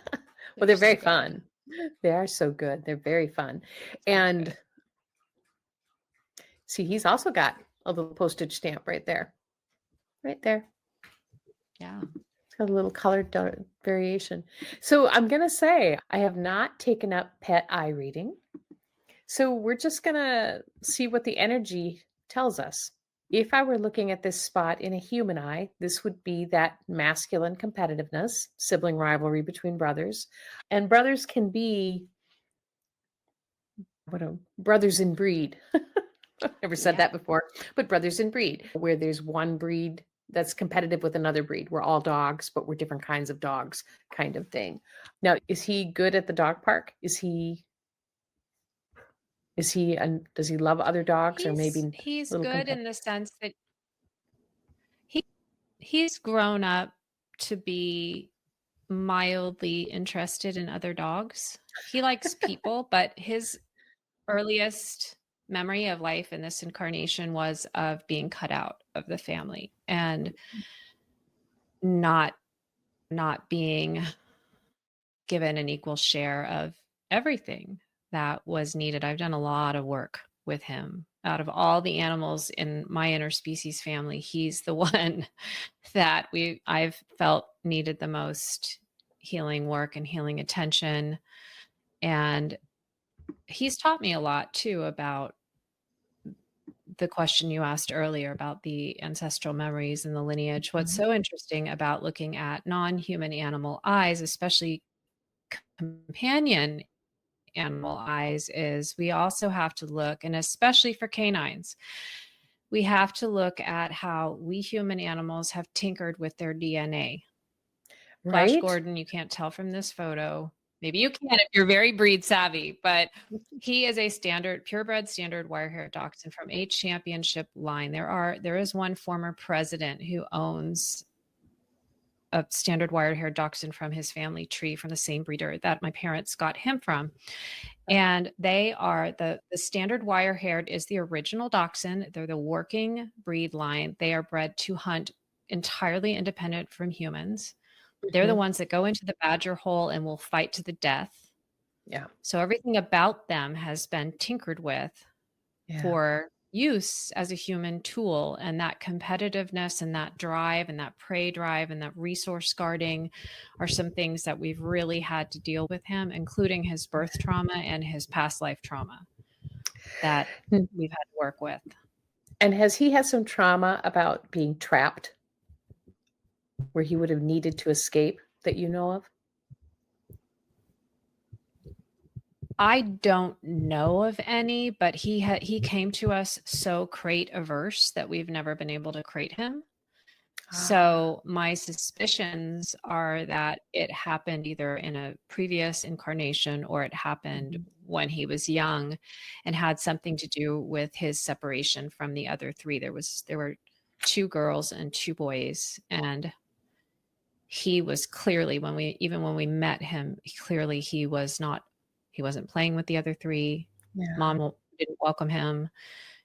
They're they're so very good. fun. They are so good. They're very fun. So good. And see, he's also got a little postage stamp right there. Right there. Yeah. It's got a little colored variation. So I'm going to say I have not taken up pet eye reading. So we're just going to see what the energy tells us. If I were looking at this spot in a human eye, this would be that masculine competitiveness, sibling rivalry between brothers. And brothers can be brothers in breed. Never said Yeah. that before, but brothers in breed, where there's one breed that's competitive with another breed. We're all dogs, but we're different kinds of dogs, kind of thing. Now, is he good at the dog park? And does he love other dogs, or maybe a He's little good competitive? in the sense that he he's grown up to be mildly interested in other dogs. He likes people, but his earliest memory of life in this incarnation was of being cut out of the family and not being given an equal share of everything that was needed. I've done a lot of work with him. Out of all the animals in my interspecies family, he's the one that I've felt needed the most healing work and healing attention. And he's taught me a lot too about the question you asked earlier about the ancestral memories and the lineage. What's Mhm. so interesting about looking at non-human animal eyes, especially companion animal eyes, is we also have to look, and especially for canines, we have to look at how we human animals have tinkered with their DNA. Flash Right? Gordon, you can't tell from this photo. Maybe you can if you're very breed savvy, but he is a purebred standard wire-haired dachshund from a championship line. There is one former president who owns a standard wire-haired dachshund from his family tree from the same breeder that my parents got him from. And they are the standard wire-haired is the original dachshund. They're the working breed line. They are bred to hunt entirely independent from humans. They're the Mhm. ones that go into the badger hole and will fight to the death. Yeah. So everything about them has been tinkered with Yeah. for use as a human tool. And that competitiveness and that drive and that prey drive and that resource guarding are some things that we've really had to deal with him, including his birth trauma and his past life trauma that Mm. we've had to work with. And has he had some trauma about being trapped where he would have needed to escape that you know of? I don't know of any, but he came to us so crate averse that we've never been able to crate him. Ah. So my suspicions are that it happened either in a previous incarnation or it happened Mhm. when he was young and had something to do with his separation from the other three. There were two girls and two boys, and he was clearly when we met him, clearly he wasn't playing with the other three. Yeah. Mom didn't welcome him.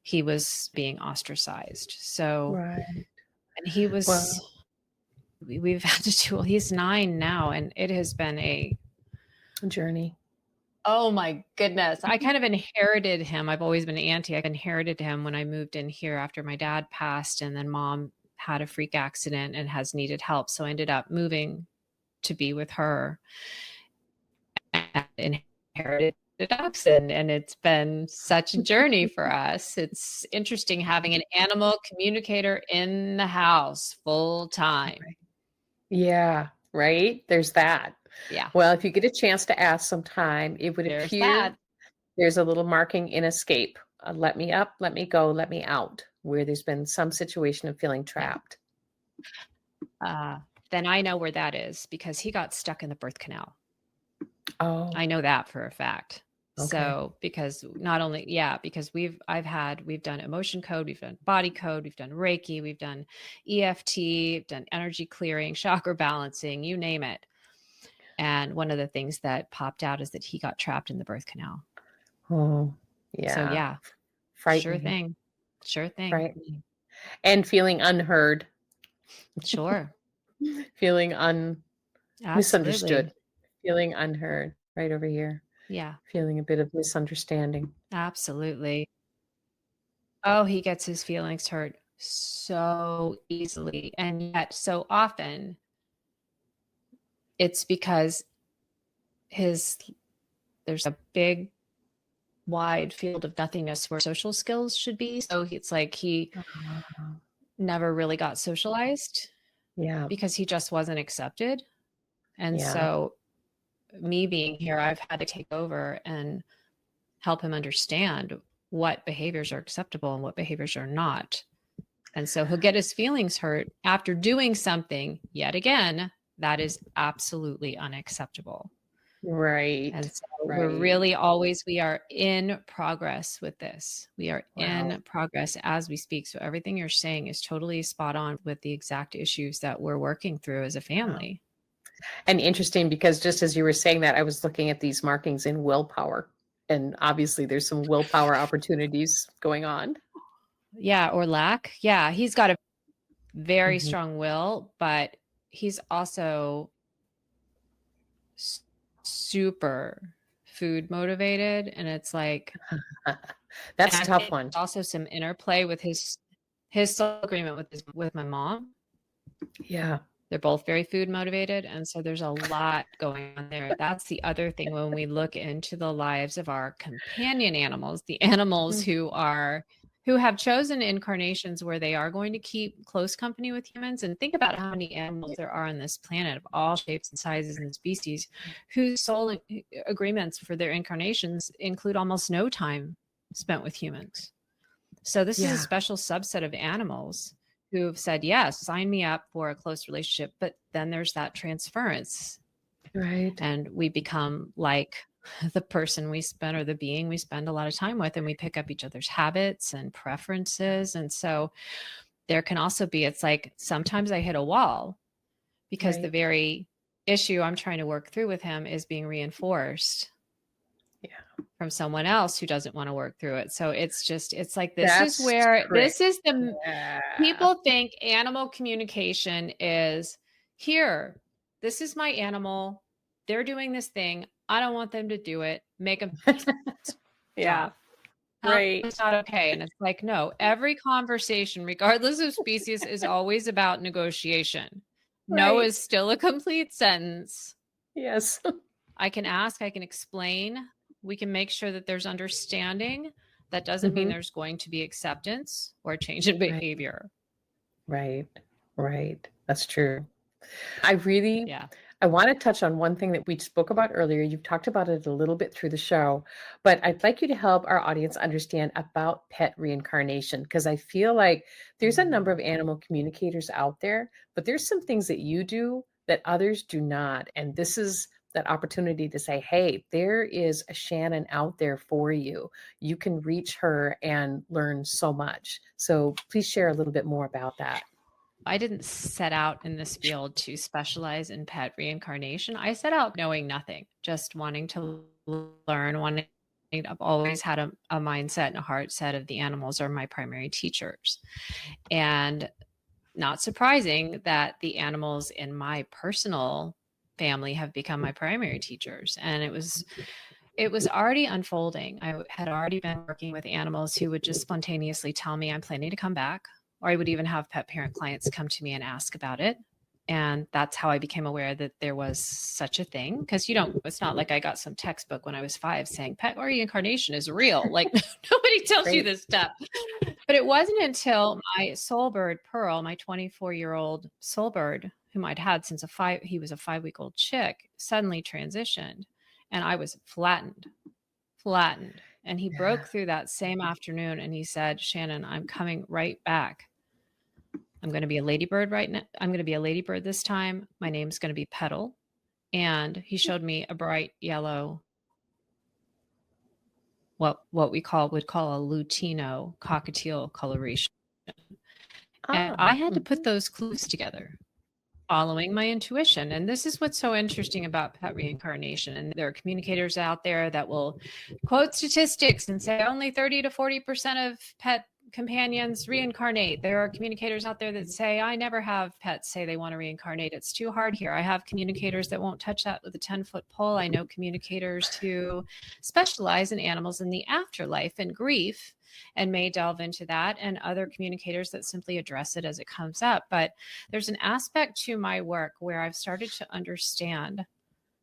He was being ostracized. So, Right. and he was Well, we've had to do he's 9 now, and it has been a journey. oh my goodness. I kind of inherited him. I've always been anti. I inherited him when I moved in here after my dad passed, and then mom had a freak accident and has needed help. So I ended up moving to be with her and inherited a dachshund, and it's been such a journey for us. It's interesting having an animal communicator in the house full time. Right. Yeah, right? There's that. Yeah, Well, if you get a chance to ask sometime, it would there's appear that. there's a little marking in escape. Let me up, let me go, let me out, where there's been some situation of feeling Yeah. trapped. Uh, then I know where that is because he got stuck in the birth canal. Oh, I know that for a fact. okay. So, because not only, yeah, because we've done emotion code, we've done body code, we've done Reiki, we've done EFT, we've done energy clearing, chakra balancing, you name it. And one of the things that popped out is that he got trapped in the birth canal. Oh, So, yeah. yeah, sure Frightening, thing. Sure thing. frightening. And feeling unheard, Sure. feeling Absolutely. misunderstood, feeling unheard right over here, Yeah, feeling a bit of misunderstanding. absolutely. Oh, he gets his feelings hurt so easily. And yet, so often, it's because his there's a big, wide field of nothingness where social skills should be. So it's like he Ah, never really got socialized yeah, because he just wasn't accepted. And yeah. so, me being here, I've had to take over and help him understand. what behaviors are acceptable and what behaviors are not. And so he'll get his feelings hurt after doing something yet again that is absolutely unacceptable. Right. And so we're Right. really always, we are in progress with this. We are Wow. in progress as we speak. So everything you're saying is totally spot on with the exact issues that we're working through as a Wow. family. And interesting because just as you were saying that, I was looking at these markings in willpower. And obviously there's some willpower opportunities going on. Yeah, or lack. Yeah, he's got a very Mhm. strong will, but he's also super food motivated. And it's like, That's a and tough it's one. also some interplay with his soul agreement with my mom. Yeah. They're both very food motivated. And so there's a lot going on there. That's the other thing when we look into the lives of our companion animals, the animals Mhm. who have chosen incarnations where they are going to keep close company with humans. And think about how many animals there are on this planet of all shapes and sizes and species whose soul agreements for their incarnations include almost no time spent with humans. So this is a Yeah. special subset of animals who've said, yes, sign me up for a close relationship. But then there's that transference, Right. and we become like the person we spend or the being we spend a lot of time with, and we pick up each other's habits and preferences. And so there can also be, it's like sometimes I hit a wall because the Right. very issue I'm trying to work through with him is being reinforced Yeah. from someone else who doesn't want to work through it. So it's just, it's like, this is That's where, trick. this is the, Yeah. people think animal communication is here. This is my animal. They're doing this thing. I don't want them to do it. Make them Yeah. stop. Tell them Right. it's not okay. And it's like, no, every conversation, regardless of species, is always about negotiation. No Right. is still a complete sentence. Yes. I can ask, I can explain. We can make sure that there's understanding. That doesn't mean Mhm. there's going to be acceptance or change in Right. behavior. Right. Right. That's true. I really Yeah. I want to touch on one thing that we spoke about earlier. You've talked about it a little bit through the show, but I'd like you to help our audience understand about pet reincarnation because I feel like there's a number of animal communicators out there, but there's some things that you do that others do not. And this is that opportunity to say, hey, there is a Shannon out there for you. You can reach her and learn so much. So please share a little bit more about that. I didn't set out in this field to specialize in pet reincarnation. I set out knowing nothing, just wanting to learn, wanting. I've always had a mindset and a heart set of the animals are my primary teachers. And not surprising that the animals in my personal family have become my primary teachers. And it was already unfolding. I had already been working with animals who would just spontaneously tell me I'm planning to come back, or I would even have pet parent clients come to me and ask about it. And that's how I became aware that there was such a thing. Because it's not like I got some textbook when I was 5 saying pet reincarnation is real. Like nobody tells you Great. this stuff. But it wasn't until my soul bird Pearl, my 24-year-old soul bird, whom I'd had since he was a 5-week-old chick, suddenly transitioned, and I was flattened. And he Yeah. broke through that same afternoon and he said, Shannon, I'm coming right back. I'm going to be a ladybird right now. I'm going to be a ladybird this time. My name's going to be Petal. And he showed me a bright yellow, what we would call a Lutino cockatiel coloration. And Ah. I had to put Mhm. those clues together, following my intuition. And this is what's so interesting about pet reincarnation. And there are communicators out there that will quote statistics and say only 30 to 40% of pet companions reincarnate. There are communicators out there that say, I never have pets say they want to reincarnate. It's too hard here. I have communicators that won't touch that with a 10-foot pole. I know communicators who specialize in animals in the afterlife and grief and may delve into that, and other communicators that simply address it as it comes up. But there's an aspect to my work where I've started to understand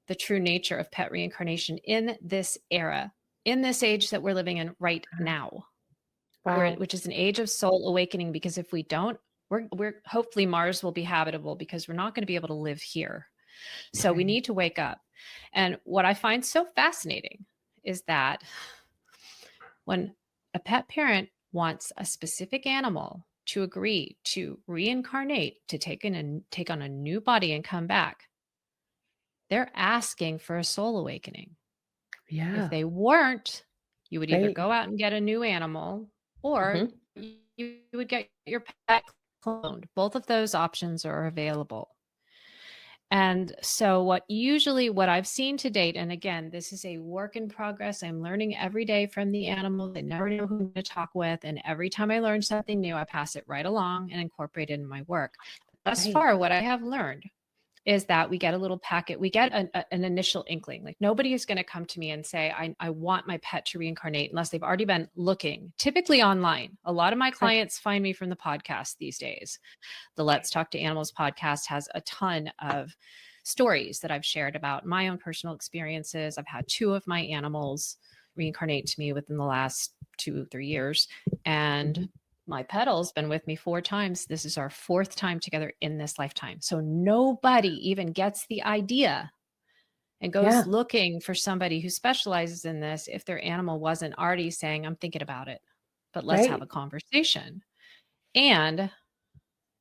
the true nature of pet reincarnation in this era, in this age that we're living in right now, Wow. which is an age of soul awakening. Because if we don't, we're hopefully Mars will be habitable because we're not going to be able to live here. So we Right. need to wake up. And what I find so fascinating is that when a pet parent wants a specific animal to agree to reincarnate, to take on a new body and come back, they're asking for a soul awakening. If Yeah. they weren't, you would either Right. go out and get a new animal, or Hmm. you would get your pet cloned. Both of those options are available. And so what I've seen to date, and again, this is a work in progress. I'm learning every day from the animals. I never know who to talk with. And every time I learn something new, I pass it right along and incorporate it in my work. Thus Right. far, what I have learned is that we get a little packet, we get an initial inkling. Like, nobody is going to come to me and say, I want my pet to reincarnate, unless they've already been looking, typically online. A lot of my Right. clients find me from the podcast these days. The Let's Talk to Animals podcast has a ton of stories that I've shared about my own personal experiences. I've had 2 of my animals reincarnate to me within the last 2-3 years. And Hmm. my petal's been with me 4 times. This is our 4th time together in this lifetime. So nobody even gets the idea and goes Yeah. looking for somebody who specializes in this if their animal wasn't already saying, I'm thinking about it, but let's have Right. a conversation. And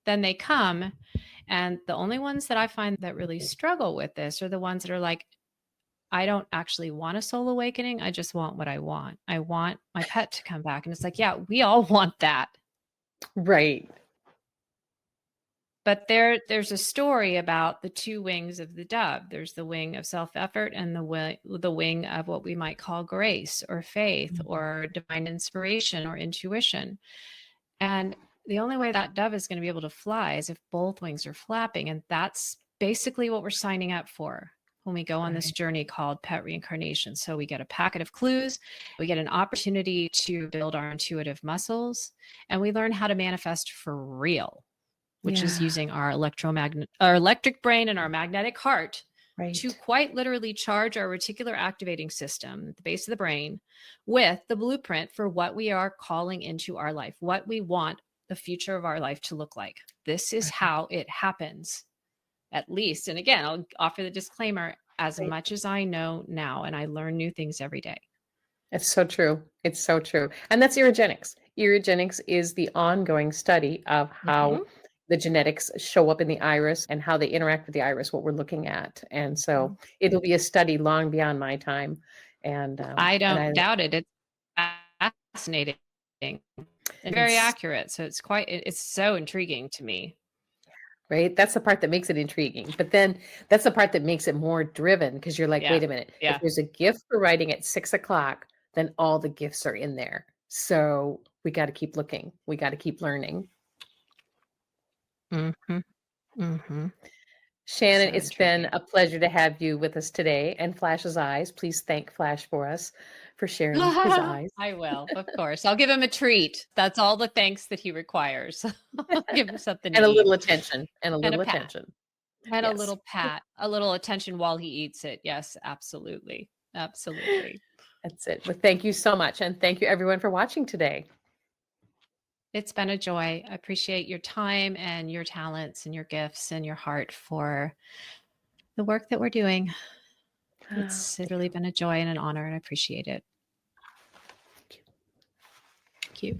then they come, and the only ones that I find that really struggle with this are the ones that are like, I don't actually want a soul awakening. I just want what I want. I want my pet to come back. And it's like, yeah, we all want that. Right. But there's a story about the 2 wings of the dove. There's the wing of self-effort and the wing of what we might call grace or faith Mhm. or divine inspiration or intuition. And the only way that dove is going to be able to fly is if both wings are flapping. And that's basically what we're signing up for when we go on this Right. journey called pet reincarnation. So we get a packet of clues, we get an opportunity to build our intuitive muscles, and we learn how to manifest for real, which is Yeah. using our electric brain and our magnetic heart to Right. quite literally charge our reticular activating system, the base of the brain, with the blueprint for what we are calling into our life, what we want the future of our life to look like. This is Right. how it happens, at least. And again, I'll offer the disclaimer, as Right. much as I know now, and I learn new things every day. It's so true. It's so true. And that's eugenics. Eugenics is the ongoing study of how Mhm. the genetics show up in the iris and how they interact with the iris, what we're looking at. And so Mm. it'll be a study long beyond my time. I And don't I doubt it. It's fascinating and very it's accurate. So it's so intriguing to me. right. That's the part that makes it intriguing. But then that's the part that makes it more driven because you're like, Yeah. wait a minute, if Yeah. there's a gift for writing at 6 o'clock, then all the gifts are in there. So we got to keep looking. We got to keep learning. Mhm. Mhm. Shannon, So it's been intriguing. a pleasure to have you with us today. And Flash's eyes, please thank Flash for us for sharing his eyes. I will, of course. I'll give him a treat. That's all the thanks that he requires. I'll give him something to And a eat little attention. And a and a little pat attention. and a Yes, little pat, a little attention while he eats it. Yes, absolutely. Absolutely. that's it. Well, thank you so much. And thank you everyone for watching today. It's been a joy. I appreciate your time and your talents and your gifts and your heart for the work that we're doing. It's really been a joy and an honor, and I appreciate it. Thank you.